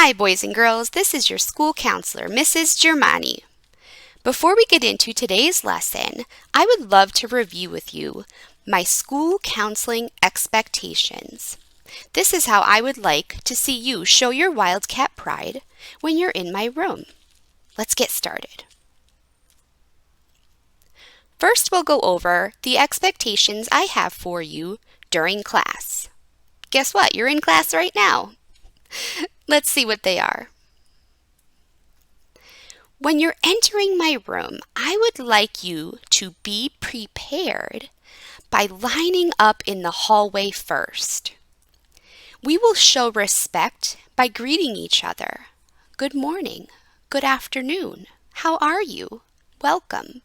Hi, boys and girls. This is your school counselor, Mrs. Germani. Before we get into today's lesson, I would love to review with you my school counseling expectations. This is how I would like to see you show your Wildcat pride when you're in my room. Let's get started. First, we'll go over the expectations I have for you during class. Guess what? You're in class right now. Let's see what they are. When you're entering my room, I would like you to be prepared by lining up in the hallway first. We will show respect by greeting each other. Good morning. Good afternoon. How are you? Welcome.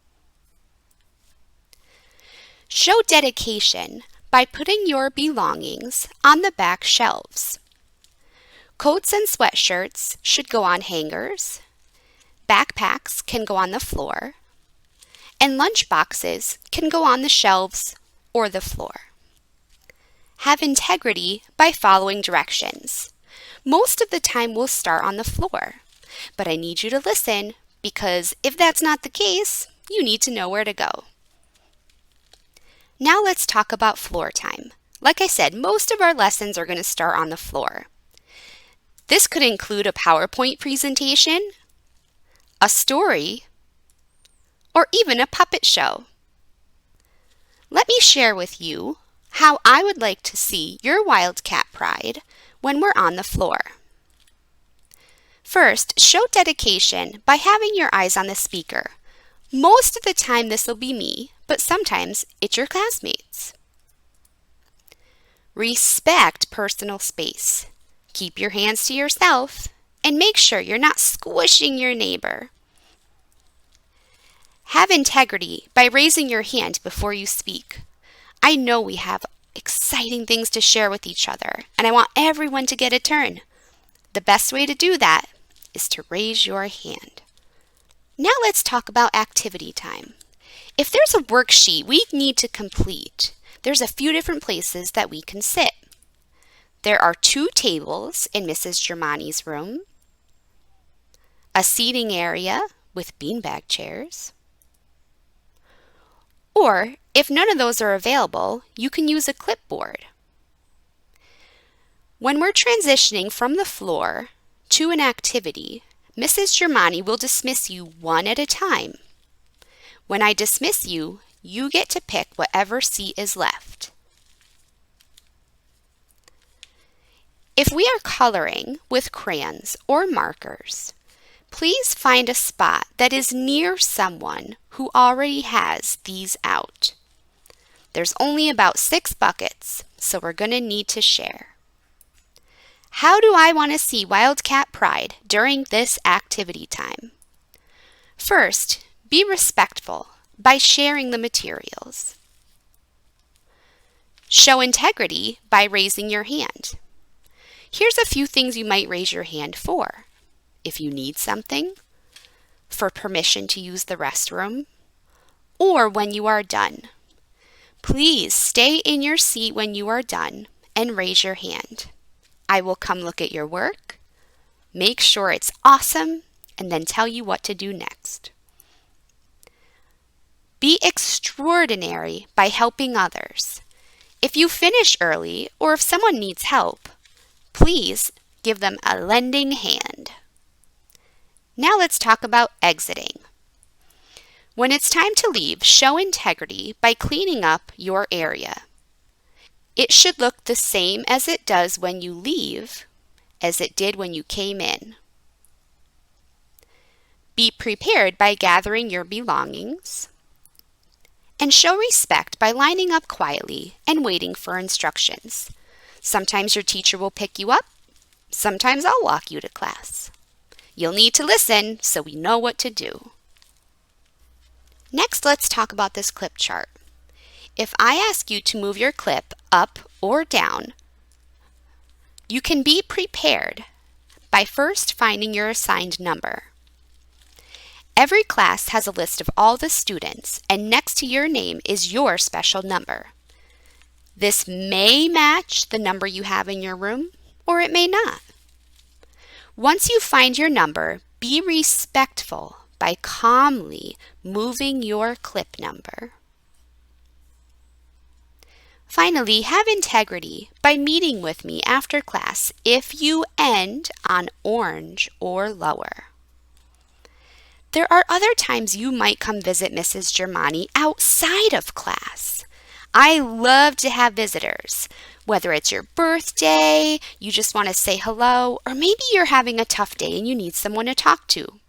Show dedication by putting your belongings on the back shelves. Coats and sweatshirts should go on hangers. Backpacks can go on the floor. And lunch boxes can go on the shelves or the floor. Have integrity by following directions. Most of the time we'll start on the floor, but I need you to listen because if that's not the case, you need to know where to go. Now let's talk about floor time. Like I said, most of our lessons are going to start on the floor. This could include a PowerPoint presentation, a story, or even a puppet show. Let me share with you how I would like to see your Wildcat pride when we're on the floor. First, show dedication by having your eyes on the speaker. Most of the time this will be me, but sometimes it's your classmates. Respect personal space. Keep your hands to yourself and make sure you're not squishing your neighbor. Have integrity by raising your hand before you speak. I know we have exciting things to share with each other, and I want everyone to get a turn. The best way to do that is to raise your hand. Now let's talk about activity time. If there's a worksheet we need to complete, there's a few different places that we can sit. There are 2 tables in Mrs. Germani's room, a seating area with beanbag chairs, or if none of those are available, you can use a clipboard. When we're transitioning from the floor to an activity, Mrs. Germani will dismiss you one at a time. When I dismiss you, you get to pick whatever seat is left. If we are coloring with crayons or markers, please find a spot that is near someone who already has these out. There's only about 6 buckets, so we're going to need to share. How do I want to see Wildcat pride during this activity time? First, be respectful by sharing the materials. Show integrity by raising your hand. Here's a few things you might raise your hand for. If you need something, for permission to use the restroom, or when you are done. Please stay in your seat when you are done and raise your hand. I will come look at your work, make sure it's awesome, and then tell you what to do next. Be extraordinary by helping others. If you finish early or if someone needs help, please give them a lending hand. Now let's talk about exiting. When it's time to leave, show integrity by cleaning up your area. It should look the same as it does when you leave as it did when you came in. Be prepared by gathering your belongings. And show respect by lining up quietly and waiting for instructions. Sometimes your teacher will pick you up. Sometimes I'll walk you to class. You'll need to listen so we know what to do. Next, let's talk about this clip chart. If I ask you to move your clip up or down, you can be prepared by first finding your assigned number. Every class has a list of all the students, and next to your name is your special number. This may match the number you have in your room, or it may not. Once you find your number, be respectful by calmly moving your clip number. Finally, have integrity by meeting with me after class if you end on orange or lower. There are other times you might come visit Mrs. Germani outside of class. I love to have visitors, whether it's your birthday, you just want to say hello, or maybe you're having a tough day and you need someone to talk to.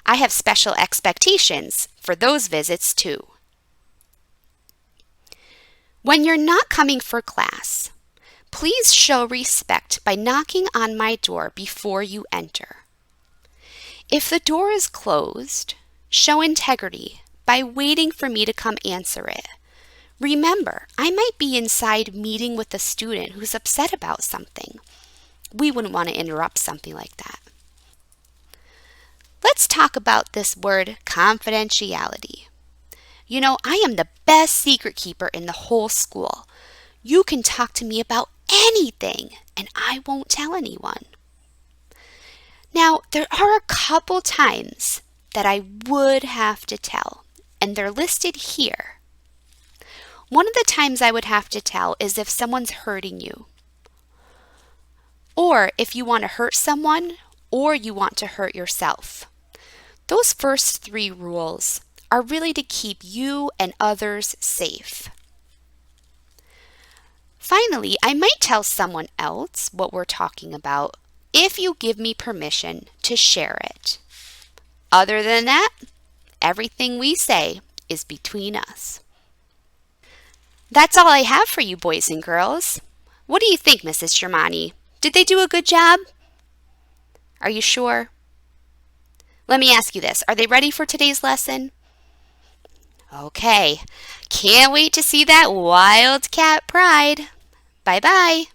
I have special expectations for those visits too. When you're not coming for class, please show respect by knocking on my door before you enter. If the door is closed, show integrity by waiting for me to come answer it. Remember, I might be inside meeting with a student who's upset about something. We wouldn't want to interrupt something like that. Let's talk about this word confidentiality. You know, I am the best secret keeper in the whole school. You can talk to me about anything, and I won't tell anyone. Now, there are a couple times that I would have to tell, and they're listed here. One of the times I would have to tell is if someone's hurting you, or if you want to hurt someone, or you want to hurt yourself. Those first 3 rules are really to keep you and others safe. Finally, I might tell someone else what we're talking about if you give me permission to share it. Other than that, everything we say is between us. That's all I have for you, boys and girls. What do you think, Mrs. Germani? Did they do a good job? Are you sure? Let me ask you this. Are they ready for today's lesson? Okay. Can't wait to see that wildcat pride. Bye-bye.